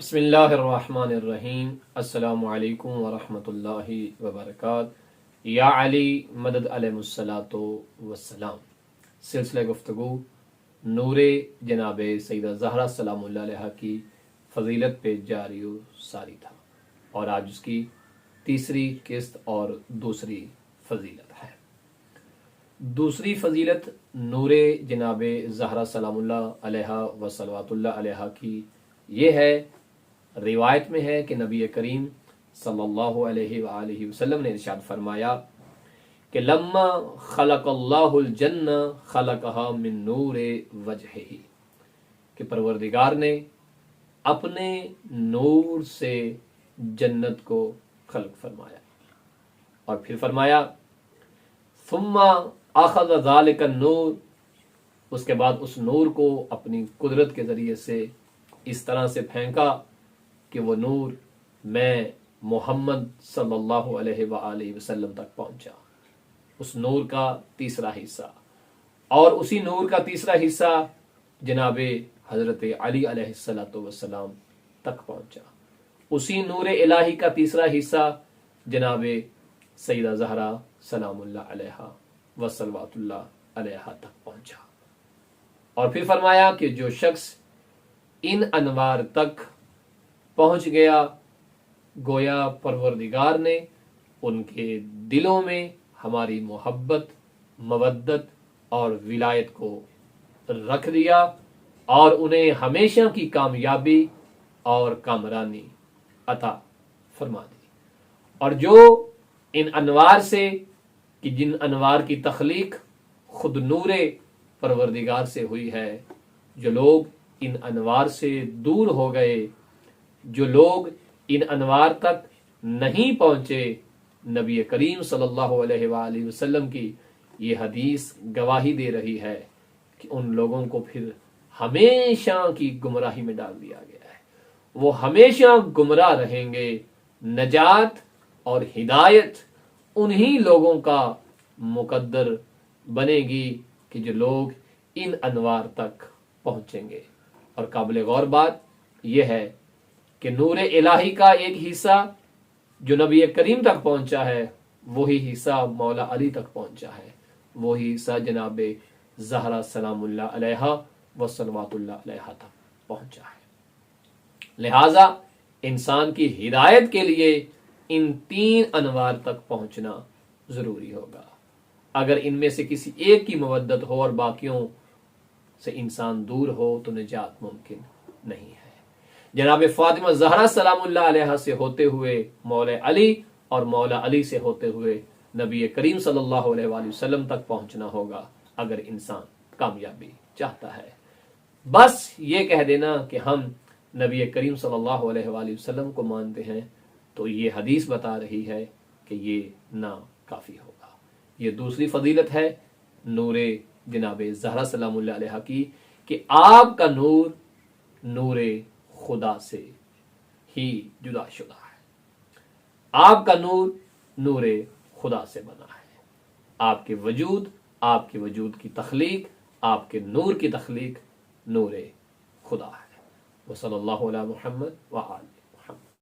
بسم اللہ الرحمن الرحیم السلام علیکم ورحمۃ اللہ وبرکاتہ۔ یا علی مدد علیہ الصلاۃ والسلام۔ سلسلہ گفتگو نور جناب سیدہ زہرا سلام اللہ علیہ کی فضیلت پہ جاری و ساری تھا، اور آج اس کی تیسری قسط اور دوسری فضیلت ہے۔ دوسری فضیلت نور جناب زہرا سلام اللہ علیہ و صلوات اللہ علیہ کی یہ ہے، روایت میں ہے کہ نبی کریم صلی اللہ علیہ وآلہ وسلم نے ارشاد فرمایا کہ لما خلق اللہ الجنہ خلقہا من نور وجہہ، کہ پروردگار نے اپنے نور سے جنت کو خلق فرمایا، اور پھر فرمایا ثم اخذ ذلک النور، اس کے بعد اس نور کو اپنی قدرت کے ذریعے سے اس طرح سے پھینکا کہ وہ نور میں محمد صلی اللہ علیہ وآلہ وسلم تک پہنچا، اس نور کا تیسرا حصہ، اور اسی نور کا تیسرا حصہ جناب حضرت علی علیہ السلام تک پہنچا، اسی نور الہی کا تیسرا حصہ جناب سیدہ زہرا سلام اللہ علیہ و صلوات اللہ علیہ تک پہنچا۔ اور پھر فرمایا کہ جو شخص ان انوار تک پہنچ گیا، گویا پروردگار نے ان کے دلوں میں ہماری محبت، مودت اور ولایت کو رکھ دیا، اور انہیں ہمیشہ کی کامیابی اور کامرانی عطا فرما دی۔ اور جو ان انوار سے، کہ جن انوار کی تخلیق خود نور پروردگار سے ہوئی ہے، جو لوگ ان انوار سے دور ہو گئے، جو لوگ ان انوار تک نہیں پہنچے، نبی کریم صلی اللہ علیہ وآلہ وسلم کی یہ حدیث گواہی دے رہی ہے کہ ان لوگوں کو پھر ہمیشہ کی گمراہی میں ڈال دیا گیا ہے، وہ ہمیشہ گمراہ رہیں گے۔ نجات اور ہدایت انہی لوگوں کا مقدر بنے گی کہ جو لوگ ان انوار تک پہنچیں گے۔ اور قابل غور بات یہ ہے کہ نور الہی کا ایک حصہ جو نبی کریم تک پہنچا ہے، وہی حصہ مولا علی تک پہنچا ہے، وہی حصہ جناب زہرا سلام اللہ علیہ و صلوات اللہ علیہ تک پہنچا ہے۔ لہذا انسان کی ہدایت کے لیے ان تین انوار تک پہنچنا ضروری ہوگا۔ اگر ان میں سے کسی ایک کی مودت ہو اور باقیوں سے انسان دور ہو تو نجات ممکن نہیں ہے۔ جناب فاطمہ زہرا سلام اللہ علیہ سے ہوتے ہوئے مولا علی، اور مولا علی سے ہوتے ہوئے نبی کریم صلی اللہ علیہ وآلہ وسلم تک پہنچنا ہوگا اگر انسان کامیابی چاہتا ہے۔ بس یہ کہہ دینا کہ ہم نبی کریم صلی اللہ علیہ وآلہ وسلم کو مانتے ہیں تو یہ حدیث بتا رہی ہے کہ یہ نہ کافی ہوگا۔ یہ دوسری فضیلت ہے نور جناب زہرا سلام اللہ علیہ کی، کہ آپ کا نور نور خدا سے ہی جدا شدہ ہے، آپ کا نور نور خدا سے بنا ہے، آپ کے وجود کی تخلیق، آپ کے نور کی تخلیق نور خدا ہے۔ وصلی اللہ علی محمد وآلہ